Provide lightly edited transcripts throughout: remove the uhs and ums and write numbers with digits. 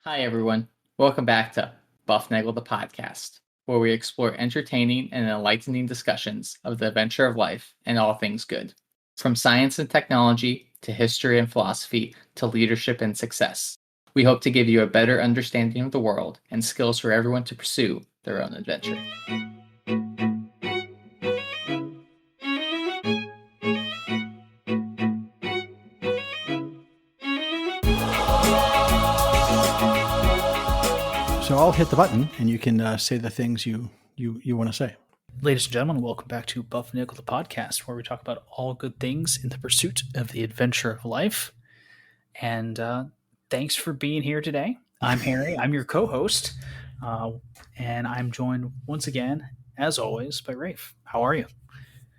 Hi, everyone. Welcome back to Bufnagle the podcast, where we explore entertaining and enlightening discussions of the adventure of life and all things good. From science and technology to history and philosophy to leadership and success. We hope to give you a better understanding of the world and skills for everyone to pursue their own adventure. So I'll hit the button, and you can say the things you want to say. Ladies and gentlemen, welcome back to Bufnagle the podcast, where we talk about all good things in the pursuit of the adventure of life. And thanks for being here today. I'm Harry. I'm your co-host, and I'm joined once again, as always, by Rafe. How are you?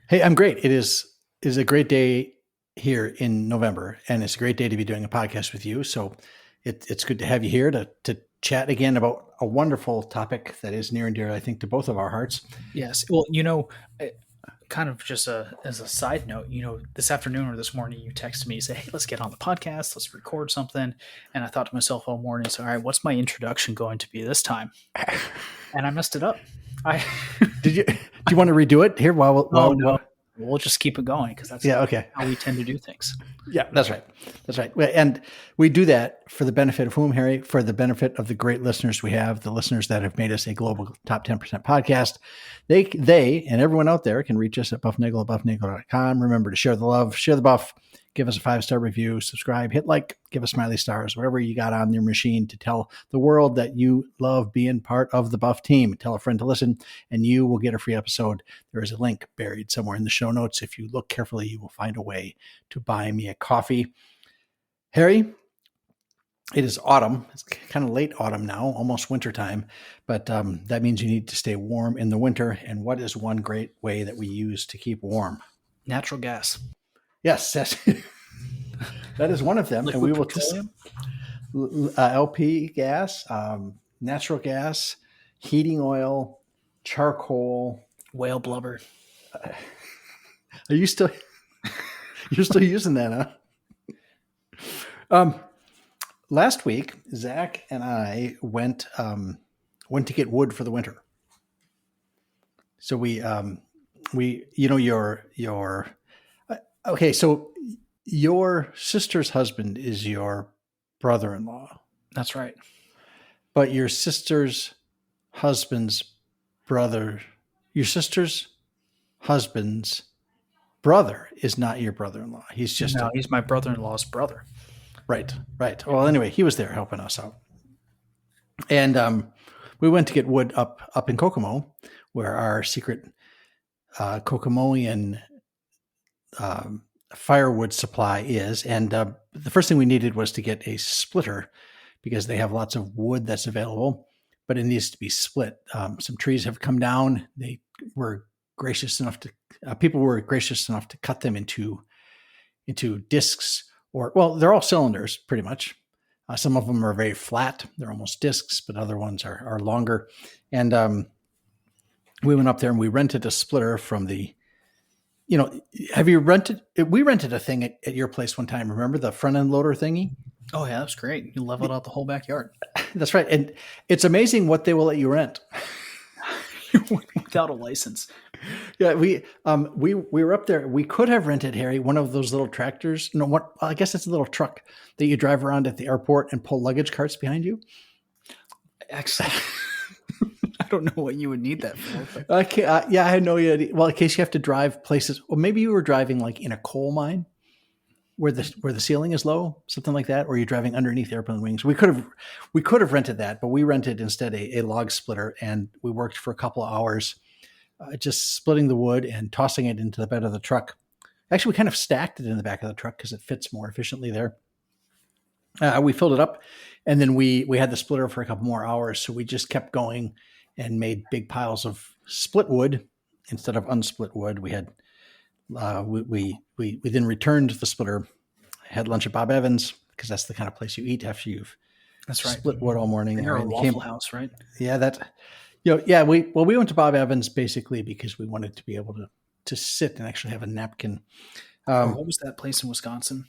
Hey, I'm great. It is a great day here in November, and it's a great day to be doing a podcast with you. So it's good to have you here to chat again about a wonderful topic that is near and dear, I think, to both of our hearts. Yes. Well, kind of just as a side note, this afternoon or this morning, you texted me, you say, hey, let's get on the podcast, let's record something. And I thought to myself all morning, so, all right, what's my introduction going to be this time? And I messed it up. Do you want to redo it here? No. We'll just keep it going because that's okay. How we tend to do things. Yeah, that's right. And we do that for the benefit of whom, Harry? For the benefit of the great listeners we have, the listeners that have made us a global top 10% podcast. They and everyone out there can reach us at bufnagle.com. Remember to share the love, share the buff, give us a 5-star review, subscribe, hit like, give us smiley stars, whatever you got on your machine to tell the world that you love being part of the Buff team. Tell a friend to listen, and you will get a free episode. There is a link buried somewhere in the show notes. If you look carefully, you will find a way to buy me a coffee. Harry, it is autumn. It's kind of late autumn now, almost wintertime, but that means you need to stay warm in the winter. And what is one great way that we use to keep warm? Natural gas. Yes, that is one of them. Liquid and we will petroleum? LP gas, natural gas, heating oil, charcoal, Whale blubber. Are you still you're still using that, huh? Last week, Zach and I went to get wood for the winter. So we okay, so your sister's husband is your brother-in-law. That's right. But your sister's husband's brother is not your brother-in-law. He's my brother-in-law's brother. Right. Well, anyway, he was there helping us out. And we went to get wood up in Kokomo, where our secret Kokomoian firewood supply is. And the first thing we needed was to get a splitter because they have lots of wood that's available, but it needs to be split. Some trees have come down. People were gracious enough to cut them into discs, they're all cylinders pretty much. Some of them are very flat. They're almost discs, but other ones are longer. And we went up there and we rented a splitter from the, we rented a thing at your place one time. Remember the front end loader thingy? Oh yeah, that's great. You leveled out the whole backyard. That's right. And it's amazing what they will let you rent. Without a license. Yeah, we were up there. We could have rented, Harry, one of those little tractors. I guess it's a little truck that you drive around at the airport and pull luggage carts behind you. Excellent. I don't know what you would need that for. Okay, I had no idea. Well, in case you have to drive places, or maybe you were driving like in a coal mine where the ceiling is low, something like that, or you're driving underneath airplane wings. We could have rented that, but we rented instead a log splitter, and we worked for a couple of hours just splitting the wood and tossing it into the bed of the truck. Actually, we kind of stacked it in the back of the truck because it fits more efficiently there. We filled it up, and then we had the splitter for a couple more hours, so we just kept going and made big piles of split wood instead of unsplit wood. We had we then returned the splitter, had lunch at Bob Evans because that's the kind of place you eat after you've split wood all morning. And you're a Waffle House, right? Yeah, we went to Bob Evans basically because we wanted to be able to sit and actually have a napkin. What was that place in Wisconsin?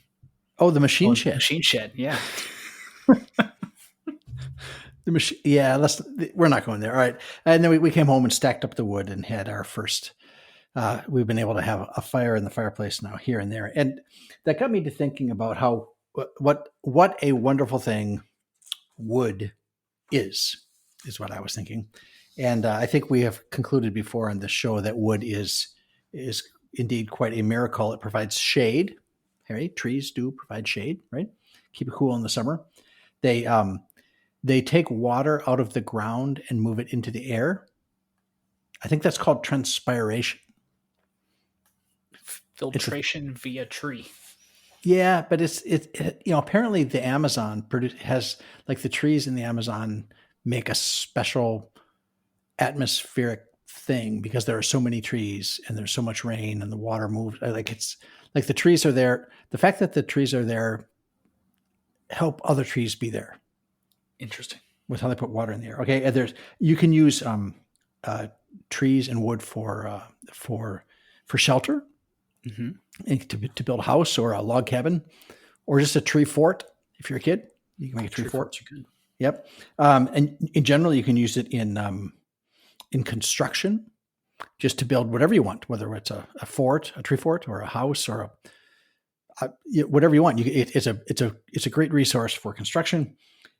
Oh, the Machine Shed. Machine Shed, yeah. The machine. Yeah, we're not going there. All right. And then we came home and stacked up the wood and had our first. We've been able to have a fire in the fireplace now here and there, and that got me to thinking about how what a wonderful thing wood is what I was thinking. And I think we have concluded before on this show that wood is indeed quite a miracle. It provides shade. Harry, trees do provide shade, right? Keep it cool in the summer. They take water out of the ground and move it into the air. I think that's called transpiration. Filtration via tree. Yeah, but it's apparently the Amazon has, like, the trees in the Amazon make a special atmospheric thing because there are so many trees and there's so much rain and the water moves. Like, it's like the trees are there. The fact that the trees are there help other trees be there. Interesting. With how they put water in the air. Okay, you can use trees and wood for shelter. Mm-hmm. To build a house or a log cabin, or just a tree fort. If you're a kid, you can make a tree fort. Yep. And in general, you can use it in construction, just to build whatever you want, whether it's a fort, a tree fort, or a house, or whatever you want. It's a great resource for construction.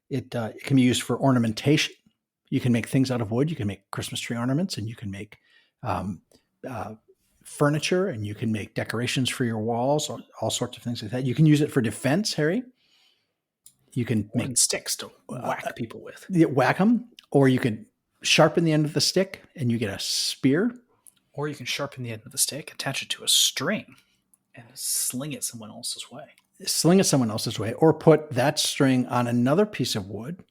It can be used for ornamentation. You can make things out of wood. You can make Christmas tree ornaments, and you can make furniture, and you can make decorations for your walls, all sorts of things like that. You can use it for defense, Harry. You can make sticks to whack people with. Whack them, or you could sharpen the end of the stick and you get a spear. Or you can sharpen the end of the stick, attach it to a string, and sling it someone else's way. Or put that string on another piece of wood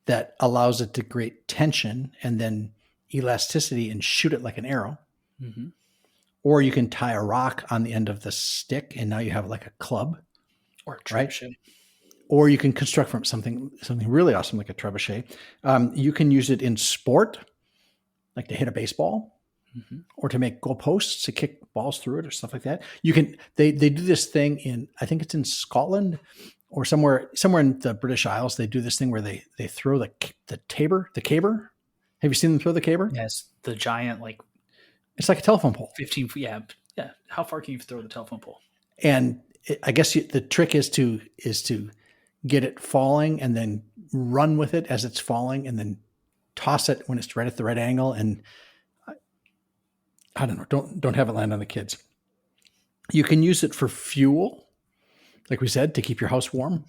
that allows it to create tension and then elasticity and shoot it like an arrow. Mm-hmm. Or you can tie a rock on the end of the stick, and now you have like a club. Or a trebuchet. Right? Or you can construct from something really awesome like a trebuchet. You can use it in sport, like to hit a baseball, mm-hmm. or to make goalposts to kick balls through it or stuff like that. You can. They do this thing in, I think it's in Scotland or somewhere in the British Isles. They do this thing where they throw the caber. Have you seen them throw the caber? Yes, the giant It's like a telephone pole. 15 feet. Yeah. How far can you throw the telephone pole? And I guess the trick is to get it falling and then run with it as it's falling and then toss it when it's right at the right angle. And I don't know, don't have it land on the kids. You can use it for fuel, like we said, to keep your house warm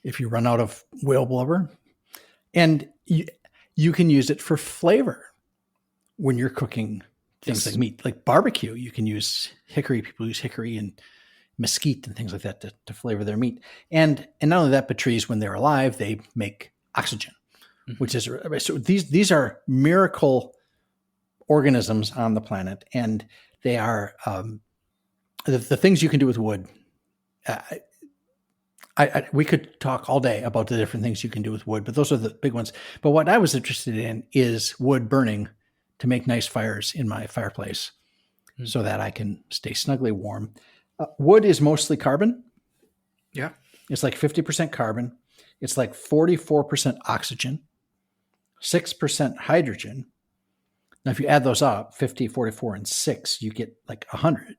if you run out of whale blubber. And you can use it for flavor when you're cooking things like meat, like barbecue. You can use hickory. People use hickory and mesquite and things like that to flavor their meat. And not only that, but trees, when they're alive, they make oxygen, mm-hmm. which is, so these are miracle organisms on the planet. And they are the things you can do with wood. We could talk all day about the different things you can do with wood, but those are the big ones. But what I was interested in is wood burning to make nice fires in my fireplace, mm-hmm. so that I can stay snugly warm. Wood is mostly carbon. Yeah. It's like 50% carbon. It's like 44% oxygen, 6% hydrogen. Now, if you add those up, 50, 44, and 6, you get like 100.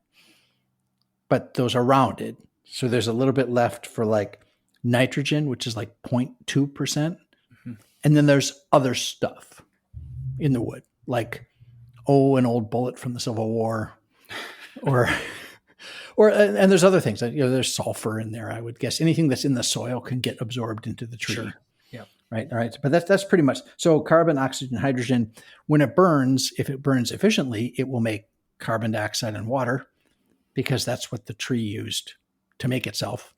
But those are rounded. So there's a little bit left for like nitrogen, which is like 0.2%. Mm-hmm. And then there's other stuff in the wood, like, an old bullet from the Civil War, and there's other things that, there's sulfur in there. I would guess anything that's in the soil can get absorbed into the tree. Sure. Yeah. Right. All right. But that's pretty much, so carbon, oxygen, hydrogen. When it burns, if it burns efficiently, it will make carbon dioxide and water, because that's what the tree used to make itself.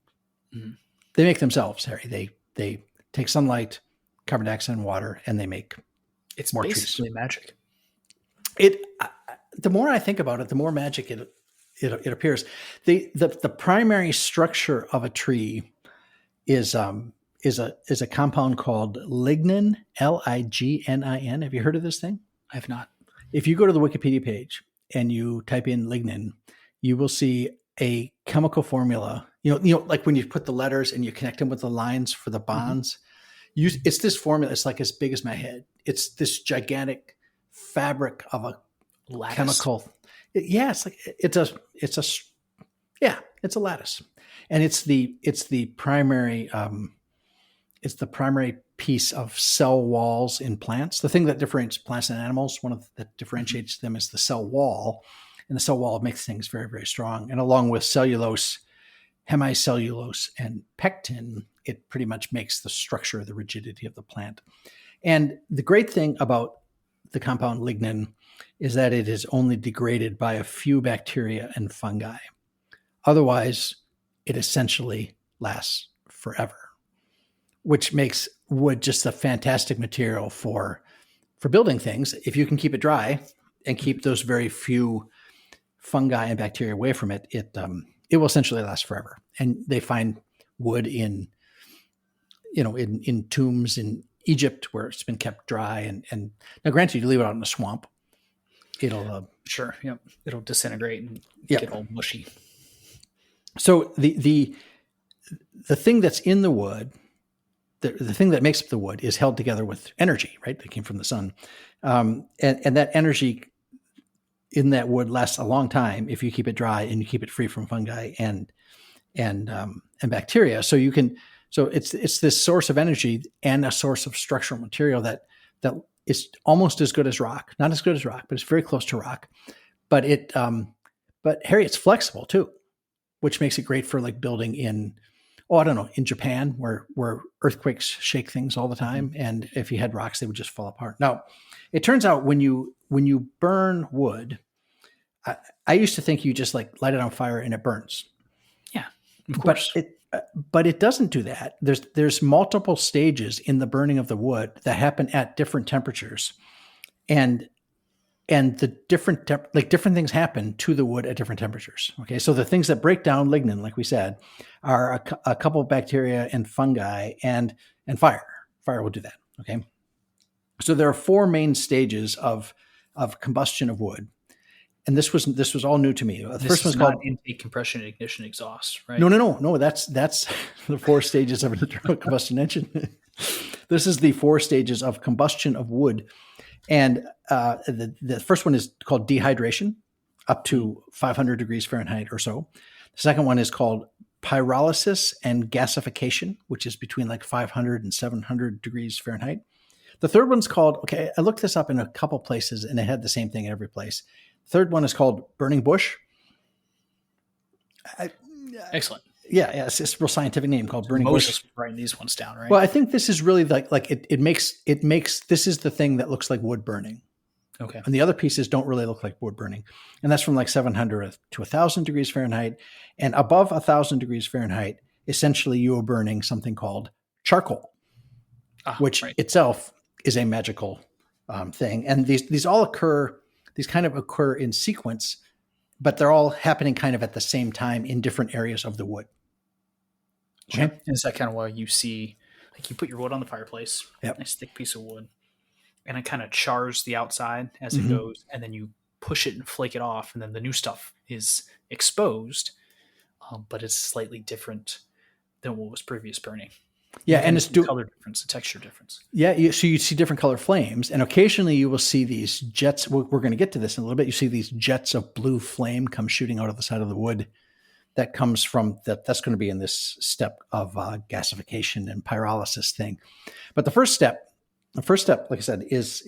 Mm-hmm. They make themselves, Harry. They take sunlight, carbon dioxide, and water, and they make more trees. It's basically magic. The more I think about it, the more magic it appears. The primary structure of a tree is a compound called lignin, lignin. Have you heard of this thing? I have not. If you go to the Wikipedia page and you type in lignin, you will see a chemical formula. Like when you put the letters and you connect them with the lines for the bonds, it's this formula. It's like as big as my head. It's this gigantic fabric of a Lattice. chemical. It's like it's a lattice, and it's the primary piece of cell walls in plants. The thing that differentiates plants and animals, that differentiates them is the cell wall, and the cell wall makes things very, very strong. And along with cellulose, hemicellulose, and pectin, it pretty much makes the structure, the rigidity of the plant. And the great thing about the compound lignin is that it is only degraded by a few bacteria and fungi. Otherwise, it essentially lasts forever, which makes wood just a fantastic material for building things. If you can keep it dry and keep those very few fungi and bacteria away from it, it will essentially last forever. And they find wood in tombs in Egypt where it's been kept dry. And now, granted, you leave it out in the swamp, it'll sure, yep, it'll disintegrate and get all mushy. So the thing that's in the wood, the thing that makes up the wood, is held together with energy, right? That came from the sun, and that energy in that wood lasts a long time if you keep it dry and you keep it free from fungi and bacteria. So it's this source of energy and a source of structural material that is almost as good as rock. Not as good as rock, but it's very close to rock. But Harry, it's flexible too, which makes it great for like building in Japan where earthquakes shake things all the time. And if you had rocks, they would just fall apart. Now, it turns out when you burn wood, I used to think you just like light it on fire and it burns. Yeah, of course. But it doesn't do that. There's multiple stages in the burning of the wood that happen at different temperatures, and the different things happen to the wood at different temperatures. Okay, so the things that break down lignin, like we said, are a couple of bacteria and fungi and fire. Fire will do that. Okay, so there are 4 main stages of combustion of wood. And this was all new to me. The first one's called intake, compression, ignition, exhaust, right? No. That's the 4 stages of an internal combustion engine. This is the 4 stages of combustion of wood, and the first one is called dehydration, up to 500 degrees Fahrenheit or so. The second one is called pyrolysis and gasification, which is between like 500 and 700 degrees Fahrenheit. The third one's called, I looked this up in a couple places, and it had the same thing in every place. Third one is called burning bush. Excellent. Yeah, it's a real scientific name called burning Moses bush. writing these ones down, right? Well, I think this is really like it makes this is the thing that looks like wood burning. Okay. And the other pieces don't really look like wood burning. And that's from like 700 to 1,000 degrees Fahrenheit. And above 1,000 degrees Fahrenheit, essentially you are burning something called charcoal, which itself is a magical thing. And these kind of occur in sequence, but they're all happening kind of at the same time in different areas of the wood. Okay. And is that kind of why you see, like you put your wood on the fireplace, yep. Nice thick piece of wood, and it kind of chars the outside as it goes, and then you push it and flake it off, and then the new stuff is exposed, but it's slightly different than what was previous burning. Yeah, and it's color difference, a texture difference. Yeah, so you see different color flames, and occasionally you will see these jets. We're going to get to this in a little bit. You see these jets of blue flame come shooting out of the side of the wood. That comes from that's going to be in this step of gasification and pyrolysis thing. But the first step, like I said, is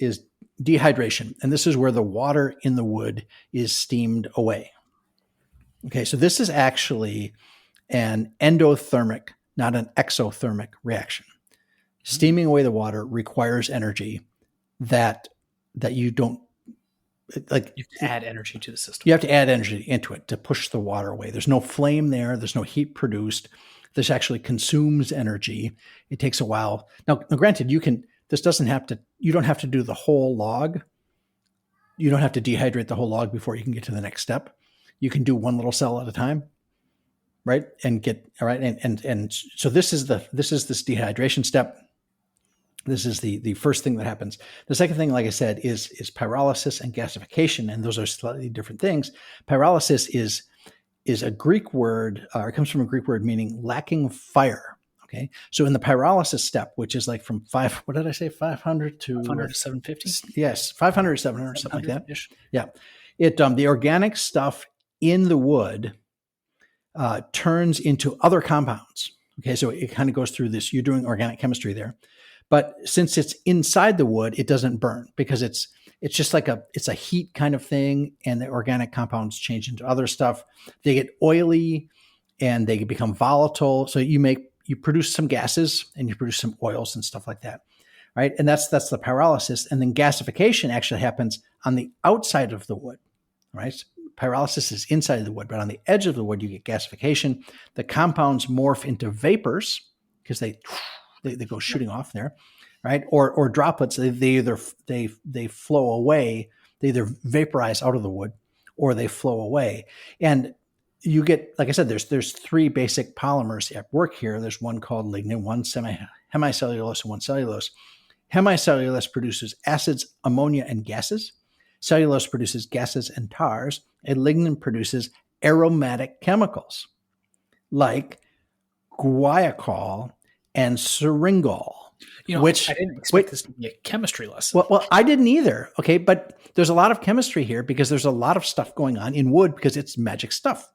dehydration, and this is where the water in the wood is steamed away. Okay, so this is actually an endothermic, not an exothermic reaction. Steaming away the water requires energy that you don't like. You have to add energy to the system. You have to add energy into it to push the water away. There's no flame there. There's no heat produced. This actually consumes energy. It takes a while. Now granted, you don't have to do the whole log. You don't have to dehydrate the whole log before you can get to the next step. You can do one little cell at a time. Right. And so this is this dehydration step. This is the first thing that happens. The second thing, like I said, is pyrolysis and gasification. And those are slightly different things. Pyrolysis is a Greek word, it comes from a Greek word meaning lacking fire. Okay. So in the pyrolysis step, which is like from 500 to 500 to 750? Yes, 500 to 700, something like that. Ish. Yeah. The organic stuff in the wood turns into other compounds. Okay. So it kind of goes through this, you're doing organic chemistry there. But since it's inside the wood, it doesn't burn because it's just like it's a heat kind of thing, and the organic compounds change into other stuff. They get oily and they become volatile. So you produce some gases and you produce some oils and stuff like that, right? And that's the pyrolysis. And then gasification actually happens on the outside of the wood, right? So pyrolysis is inside of the wood, but on the edge of the wood, you get gasification. The compounds morph into vapors because they go shooting off there, right? Or droplets. They flow away. They either vaporize out of the wood or they flow away. And you get, like I said, there's three basic polymers at work here. There's one called lignin, one hemicellulose, and one cellulose. Hemicellulose produces acids, ammonia, and gases. Cellulose produces gases and tars. And lignin produces aromatic chemicals like guaiacol and syringol. Which I didn't expect this to be a chemistry lesson. Well, I didn't either. Okay, but there's a lot of chemistry here because there's a lot of stuff going on in wood because it's magic stuff.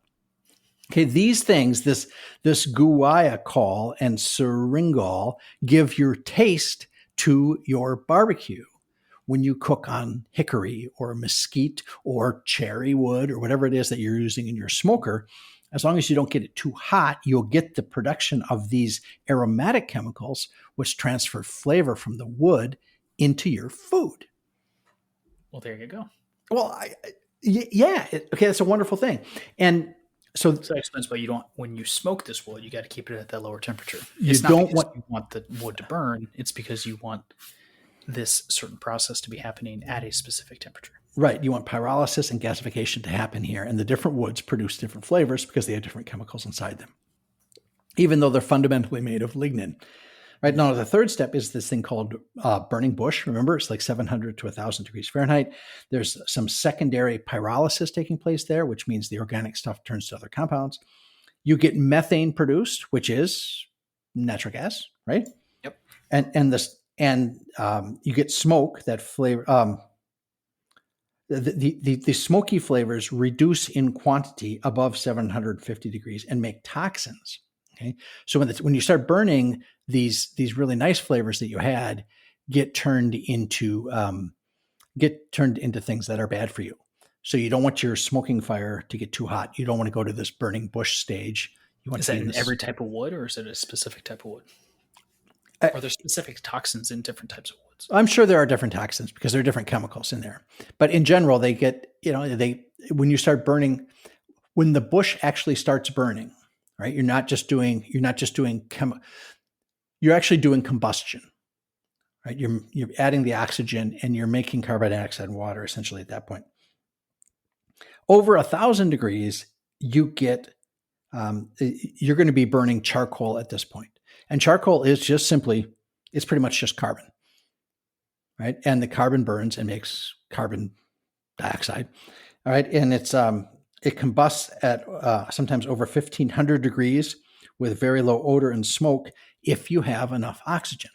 Okay, these things, this guaiacol and syringol, give your taste to your barbecue. When you cook on hickory or mesquite or cherry wood or whatever it is that you're using in your smoker, as long as you don't get it too hot, you'll get the production of these aromatic chemicals, which transfer flavor from the wood into your food. Well, there you go. Well, okay, that's a wonderful thing. And so that explains why you don't, when you smoke this wood, you got to keep it at that lower temperature. You don't want the wood to burn. It's because you want this certain process to be happening at a specific temperature. Right. You want pyrolysis and gasification to happen here. And the different woods produce different flavors because they have different chemicals inside them, even though they're fundamentally made of lignin. Right. Now, the third step is this thing called burning bush. Remember, it's like 700 to 1,000 degrees Fahrenheit. There's some secondary pyrolysis taking place there, which means the organic stuff turns to other compounds. You get methane produced, which is natural gas, right? Yep. And you get smoke that flavor. The smoky flavors reduce in quantity above 750 degrees and make toxins. Okay, so when you start burning, these really nice flavors that you had get turned into things that are bad for you. So you don't want your smoking fire to get too hot. You don't want to go to this burning bush stage. Is that in every type of wood, or is it a specific type of wood? Are there specific toxins in different types of woods? I'm sure there are different toxins because there are different chemicals in there. But in general, they get, when you start burning, when the bush actually starts burning, right? You're actually doing combustion, right? You're adding the oxygen and you're making carbon dioxide and water essentially at that point. Over 1,000 degrees, you're going to be burning charcoal at this point. And charcoal is it's pretty much just carbon, right? And the carbon burns and makes carbon dioxide, all right? And it combusts at sometimes over 1,500 degrees with very low odor and smoke if you have enough oxygen.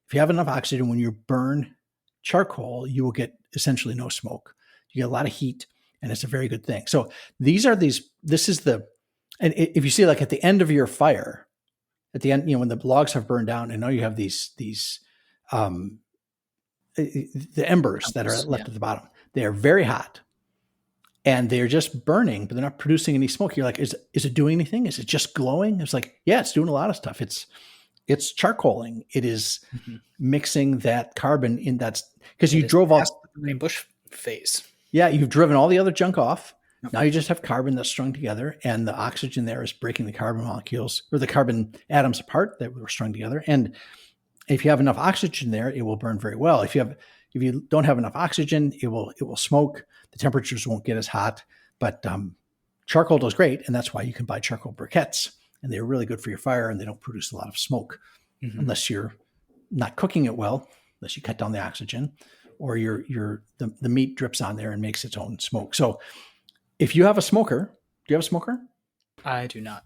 If you have enough oxygen, when you burn charcoal, you will get essentially no smoke. You get a lot of heat, and it's a very good thing. So and if you see like at the end of your fire, at the end, when the logs have burned down, and now you have these the embers that are left at the bottom. They are very hot, and they're just burning, but they're not producing any smoke. You're like, is it doing anything? Is it just glowing? It's like, yeah, it's doing a lot of stuff. It's charcoaling. It is mixing that carbon in that, because you drove off the burning bush phase. Yeah, you've driven all the other junk off. Now you just have carbon that's strung together, and the oxygen there is breaking the carbon molecules or the carbon atoms apart that were strung together. And if you have enough oxygen there, it will burn very well. If you don't have enough oxygen, it will smoke. The temperatures won't get as hot. But charcoal does great, and that's why you can buy charcoal briquettes, and they're really good for your fire, and they don't produce a lot of smoke unless you're not cooking it well, unless you cut down the oxygen, or the meat drips on there and makes its own smoke. So if you have a smoker, do you have a smoker? I do not.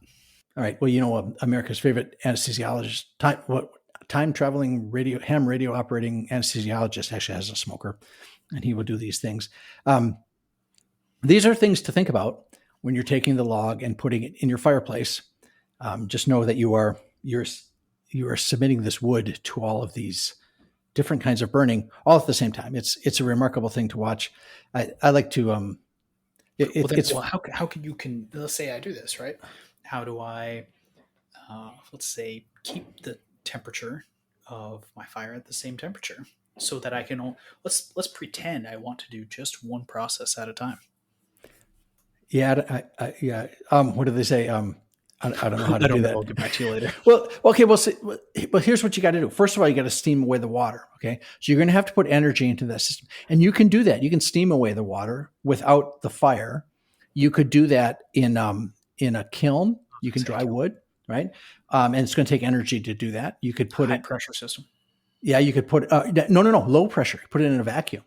All right. Well, you know, America's favorite anesthesiologist, time traveling ham radio operating anesthesiologist actually has a smoker, and he will do these things. These are things to think about when you're taking the log and putting it in your fireplace. Just know that you are submitting this wood to all of these different kinds of burning all at the same time. It's a remarkable thing to watch. I like to. How can you let's say I do this, right? How do I, let's say, keep the temperature of my fire at the same temperature so that I can, let's pretend I want to do just one process at a time. Yeah. What do they say? I don't know how to do that. I'll get back to you later. Well, okay. Well, here's what you got to do. First of all, you got to steam away the water. Okay. So you're going to have to put energy into that system, and you can do that. You can steam away the water without the fire. You could do that in a kiln. You can dry wood, right? And it's going to take energy to do that. You could put high pressure system. Yeah, you could put no, low pressure. Put it in a vacuum,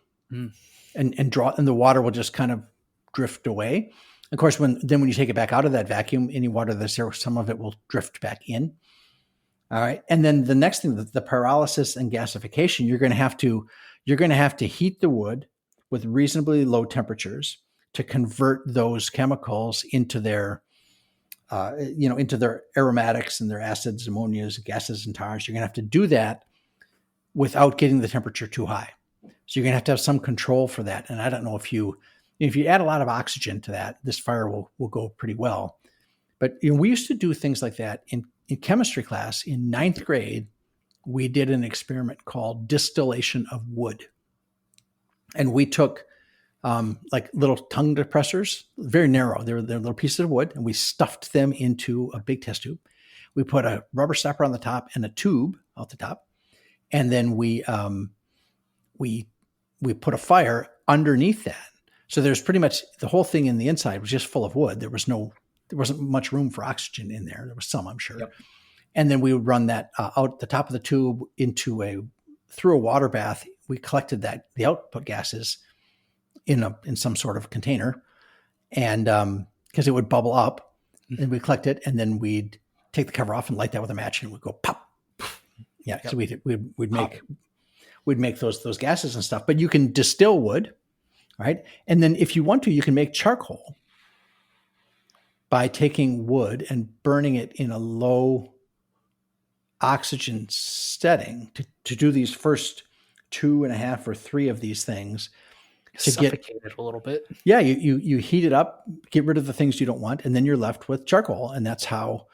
and draw, and the water will just kind of drift away. Of course, when you take it back out of that vacuum, any water that's there, some of it will drift back in. All right, and then the next thing, the pyrolysis and gasification, you're going to have to heat the wood with reasonably low temperatures to convert those chemicals into their aromatics and their acids, ammonias, gases, and tars. You're going to have to do that without getting the temperature too high. So you're going to have some control for that. And I don't know if you add a lot of oxygen to that, this fire will go pretty well. But we used to do things like that in chemistry class. In 9th grade, we did an experiment called distillation of wood. And we took like little tongue depressors, very narrow. They're little pieces of wood, and we stuffed them into a big test tube. We put a rubber stopper on the top and a tube out the top, and then we put a fire underneath that. So there's pretty much the whole thing in the inside was just full of wood. There wasn't much room for oxygen in there. There was some, I'm sure. Yep. And then we would run that out the top of the tube through a water bath. We collected the output gases in some sort of container, and because it would bubble up, and we'd collect it, and then we'd take the cover off and light that with a match, and we'd go pop. Yeah. Yep. So we'd make those gases and stuff. But you can distill wood, right? And then if you want to, you can make charcoal by taking wood and burning it in a low oxygen setting to do these first 2.5 or 3 of these things. To suffocate it a little bit. Yeah, you heat it up, get rid of the things you don't want, and then you're left with charcoal. And that's how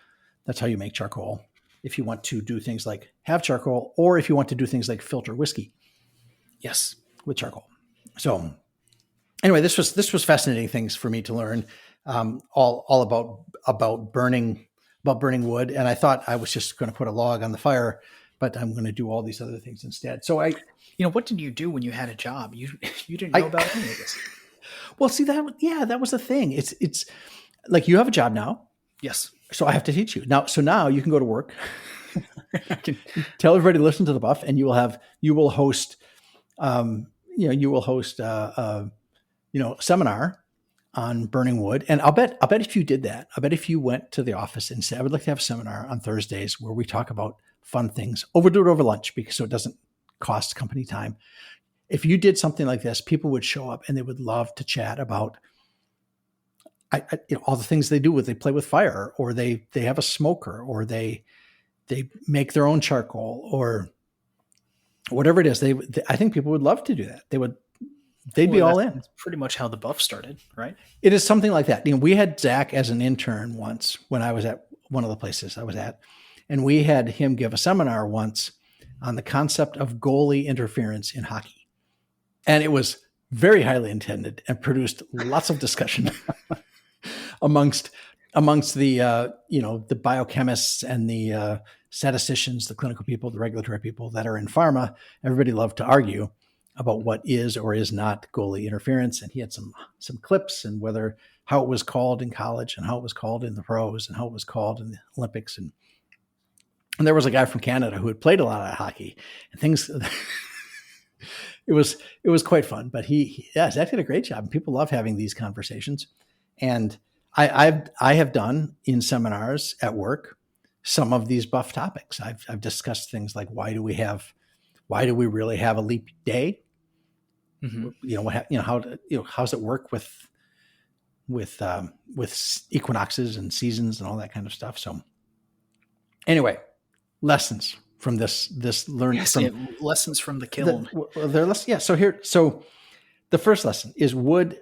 you make charcoal. If you want to do things like have charcoal, or if you want to do things like filter whiskey. Yes, with charcoal. So anyway, this was fascinating things for me to learn, all about burning wood. And I thought I was just going to put a log on the fire, but I'm going to do all these other things instead. So what did you do when you had a job? You didn't know about any of this. Well, see that was the thing. It's like you have a job now. Yes. So I have to teach you now. So now you can go to work. I can tell everybody to listen to the Buff, and you will host a seminar on burning wood. And I'll bet if you did that, if you went to the office and said, I would like to have a seminar on Thursdays where we talk about fun things, do it over lunch so it doesn't cost company time. If you did something like this, people would show up and they would love to chat about all the things they do. They play with fire, or they have a smoker, or they make their own charcoal, or whatever it is. I think people would love to do that. They'd be all in. That's pretty much how the Buff started, right? It is something like that. We had Zach as an intern once when I was at one of the places I was at, and we had him give a seminar once on the concept of goalie interference in hockey. And it was very highly intended and produced lots of discussion amongst the biochemists and the statisticians, the clinical people, the regulatory people that are in pharma. Everybody loved to argue about what is or is not goalie interference. And he had some clips and how it was called in college, and how it was called in the pros, and how it was called in the Olympics. And there was a guy from Canada who had played a lot of hockey and things. It was quite fun, but Zach did a great job, and people love having these conversations. And I have done in seminars at work some of these buff topics. I've discussed things like why do we really have a leap day? How does it work with equinoxes and seasons and all that kind of stuff. So anyway, lessons from this learning. Yes, lessons from the kiln. So the first lesson is wood.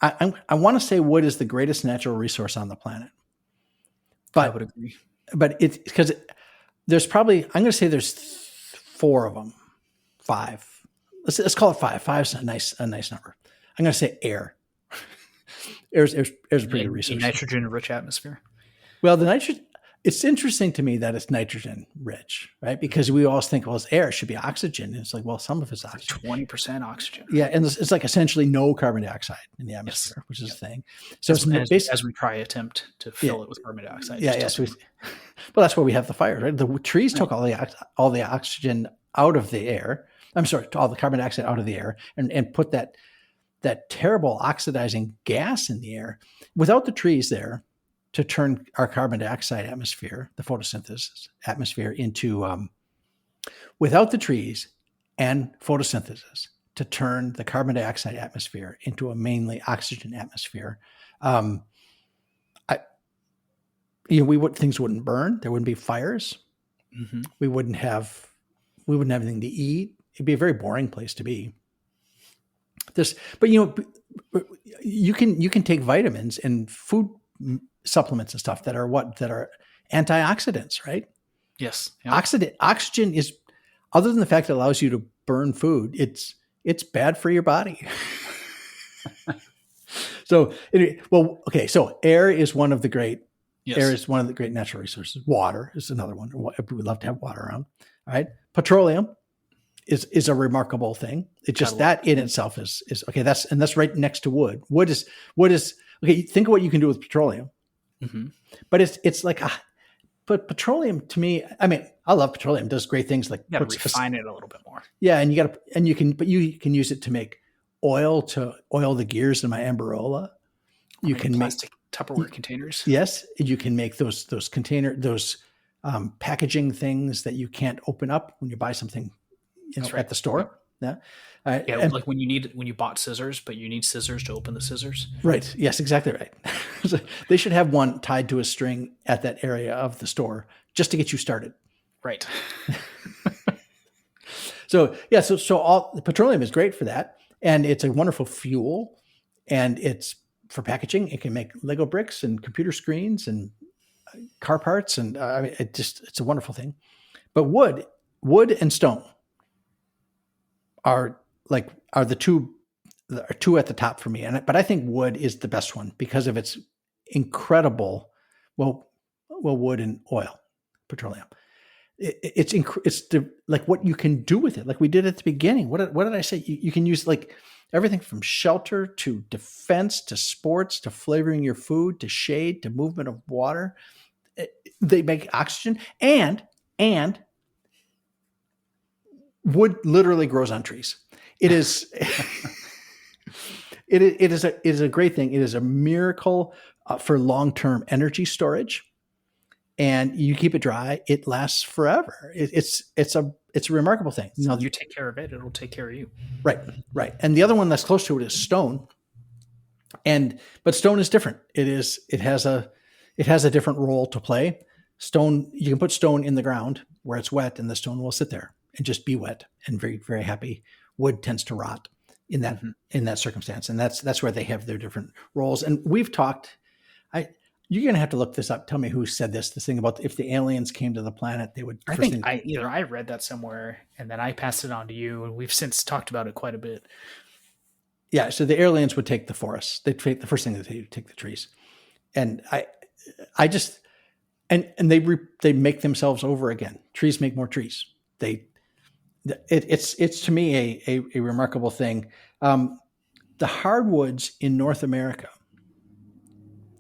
I want to say wood is the greatest natural resource on the planet. But I would agree. But it's because there's probably, I'm going to say there's 4 of them, 5. Let's call it 5. 5's a nice number. I'm going to say air. Air's a pretty good resource. Nitrogen-rich atmosphere. Well, the nitrogen. It's interesting to me that it's nitrogen rich, right? Because we always think, well, it's air, it should be oxygen. And it's like, well, some of it's oxygen. 20% oxygen. Yeah, and it's like essentially no carbon dioxide in the atmosphere, which is the thing. So as we try attempt to fill it with carbon dioxide. Well, that's why we have the fires, right? The trees took all the oxygen out of the air. I'm sorry, all the carbon dioxide out of the air, and put that terrible oxidizing gas in the air. Without the trees there to turn our carbon dioxide atmosphere, the photosynthesis atmosphere, into without the trees and photosynthesis to turn the carbon dioxide atmosphere into a mainly oxygen atmosphere, things wouldn't burn. There wouldn't be fires. Mm-hmm. We wouldn't have anything to eat. It'd be a very boring place to be. But you can take vitamins and food supplements and stuff that are antioxidants, right? Yes. Yeah. Oxygen is, other than the fact that it allows you to burn food, it's bad for your body. So air is one of the great natural resources. Water is another one. We'd love to have water around. All right. Petroleum is a remarkable thing. It's just that in itself is okay. That's right next to wood. Wood is okay. Think of what you can do with petroleum. Mm-hmm. But it's like, but petroleum to me, I mean, I love petroleum. It does great things like refine it a little bit more. Yeah, and you can use it to make oil the gears in my Amberola. You can plastic Tupperware containers. Yes, you can make those packaging things that you can't open up when you buy something, at the store. Yeah. Like when you bought scissors, but you need scissors to open the scissors. Right. Yes, exactly right. So they should have one tied to a string at that area of the store just to get you started. Right. So all the petroleum is great for that. And it's a wonderful fuel, and it's for packaging. It can make Lego bricks and computer screens and car parts. And it's a wonderful thing. But wood and stone are the two at the top for me. But I think wood is the best one because of its incredible, wood and oil, petroleum. It's what you can do with it. Like we did at the beginning. What did I say? You can use like everything from shelter to defense to sports to flavoring your food to shade to movement of water. They make oxygen and wood literally grows on trees. It is, it is a great thing. It is a miracle for long-term energy storage, and you keep it dry. It lasts forever. It's a remarkable thing. So you take care of it, it'll take care of you. Right. And the other one that's close to it is stone. But stone is different. It has a different role to play. Stone, you can put stone in the ground where it's wet, and the stone will sit there and just be wet and very, very happy. Wood tends to rot in that circumstance. And that's where they have their different roles. And we've talked, you're going to have to look this up. Tell me who said this thing about if the aliens came to the planet, they would. I read that somewhere and then I passed it on to you, and we've since talked about it quite a bit. Yeah. So the aliens would take the forests. They'd take the first thing that they would take the trees. And I just, and they make themselves over again. Trees make more trees. It's to me a remarkable thing. The hardwoods in North America.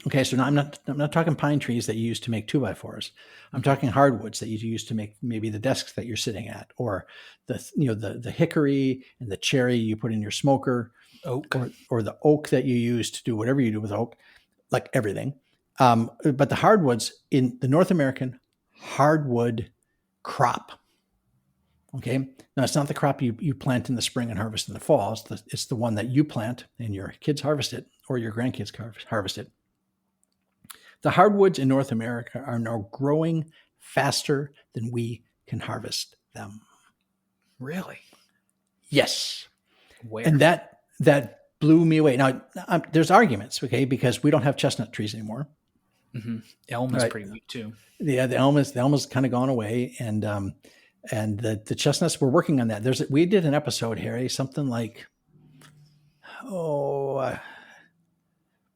Okay, so now I'm not talking pine trees that you use to make 2x4s. I'm talking hardwoods that you use to make maybe the desks that you're sitting at, or the hickory and the cherry you put in your smoker, oak, or the oak that you use to do whatever you do with oak. like everything. But the hardwoods in the North American hardwood crop. Okay. Now it's not the crop you plant in the spring and harvest in the fall. It's the one that you plant and your kids harvest it or your grandkids harvest it. The hardwoods in North America are now growing faster than we can harvest them. Really? Yes. Where? And that blew me away. Now, there's arguments, okay, because we don't have chestnut trees anymore. Mm-hmm. Elm is pretty weak too. Yeah, the elm is kind of gone away, and the chestnuts, we're working on that. We did an episode, Harry, something like,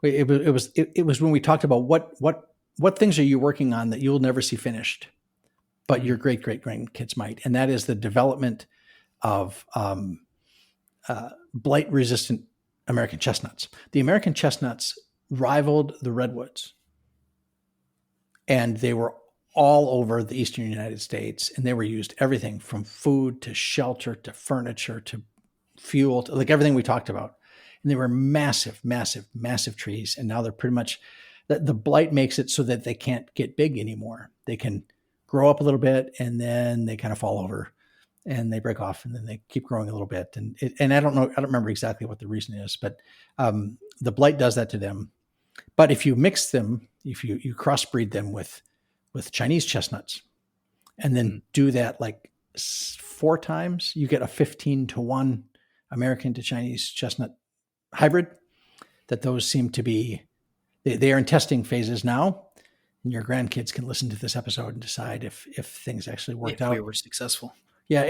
it was when we talked about what things are you working on that you'll never see finished, but your great grandkids might, and that is the development of blight resistant American chestnuts. The American chestnuts rivaled the redwoods, and they were all over the eastern United States, and they were used everything from food to shelter to furniture to fuel to like everything we talked about. And they were massive, massive, massive trees. And now they're pretty much, the blight makes it so that they can't get big anymore. They can grow up a little bit and then they kind of fall over and they break off and then they keep growing a little bit. And I don't know, I don't remember exactly what the reason is, but the blight does that to them. But if you mix them, if you crossbreed them with Chinese chestnuts and then do that like 4 times, you get a 15-to-1 American to Chinese chestnut hybrid. That those seem to be, they are in testing phases now, and your grandkids can listen to this episode and decide if things actually worked out. We were successful. Yeah,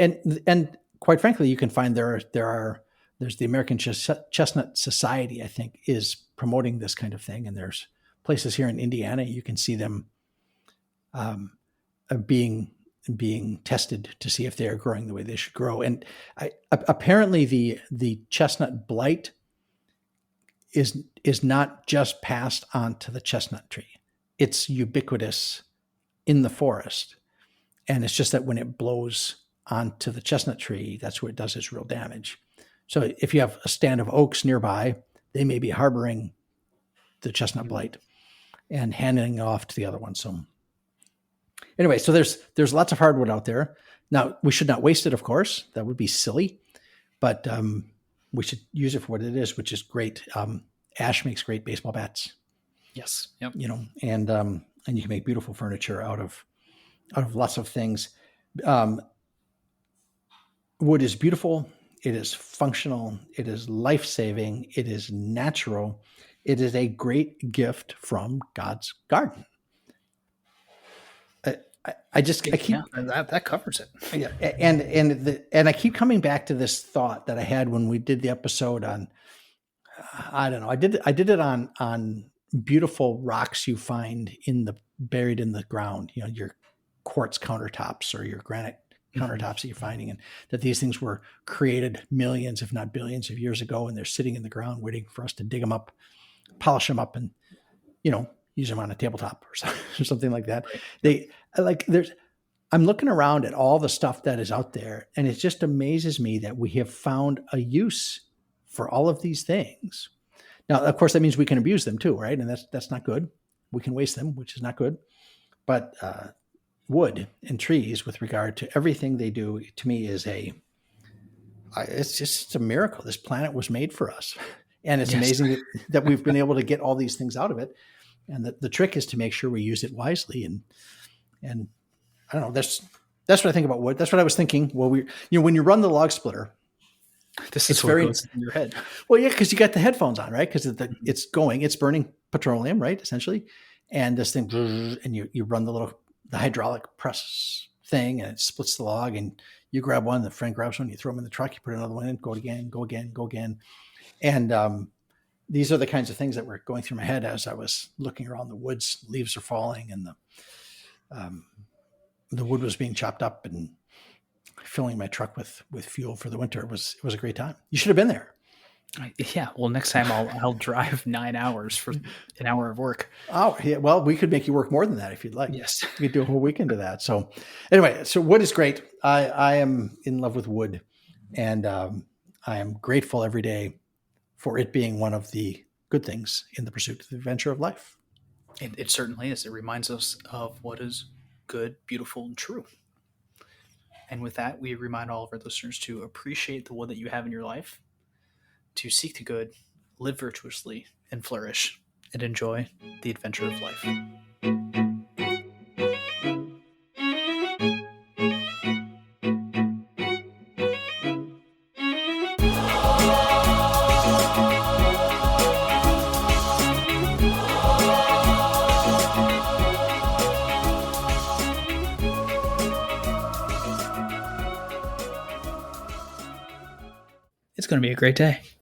and quite frankly, you can find there's the American Chestnut Society, I think, is promoting this kind of thing, and there's places here in Indiana you can see them being tested to see if they are growing the way they should grow. And apparently the chestnut blight is not just passed on to the chestnut tree. It's ubiquitous in the forest. And it's just that when it blows onto the chestnut tree, that's where it does its real damage. So if you have a stand of oaks nearby, they may be harboring the chestnut blight and handing it off to the other one. So anyway, so there's lots of hardwood out there. Now, we should not waste it, of course. That would be silly. But we should use it for what it is, which is great. Ash makes great baseball bats. Yes. Yep. And you can make beautiful furniture out of lots of things. Wood is beautiful. It is functional. It is life-saving. It is natural. It is a great gift from God's garden. That covers it. Yeah, and I keep coming back to this thought that I had when we did the episode on, I don't know, I did it on beautiful rocks you find buried in the ground, your quartz countertops or your granite countertops that you're finding, and that these things were created millions, if not billions of years ago, and they're sitting in the ground waiting for us to dig them up, polish them up, and use them on a tabletop or something like that. I'm looking around at all the stuff that is out there, and it just amazes me that we have found a use for all of these things. Now, of course, that means we can abuse them too, right? And that's not good. We can waste them, which is not good. But wood and trees, with regard to everything they do, to me it's a miracle. This planet was made for us, and it's amazing that we've been able to get all these things out of it. And the trick is to make sure we use it wisely. And I don't know, that's what I think about wood. That's what I was thinking. Well, when you run the log splitter, this is what goes in your head. Well, yeah, because you got the headphones on, right? Because it's burning petroleum, right? Essentially. And this thing, and you run the hydraulic press thing, and it splits the log, and you grab one, the friend grabs one, you throw them in the truck, you put another one in, go again. And, these are the kinds of things that were going through my head as I was looking around the woods. Leaves are falling, and the wood was being chopped up, and filling my truck with fuel for the winter. It was a great time. You should have been there. Yeah. Well, next time I'll drive 9 hours for an hour of work. Oh, yeah. Well, we could make you work more than that if you'd like. Yes. We could do a whole weekend of that. So anyway, wood is great. I am in love with wood, and I am grateful every day for it being one of the good things in the pursuit of the adventure of life. It certainly is. It reminds us of what is good, beautiful, and true. And with that, we remind all of our listeners to appreciate the one that you have in your life, to seek the good, live virtuously, and flourish, and enjoy the adventure of life. It's going to be a great day.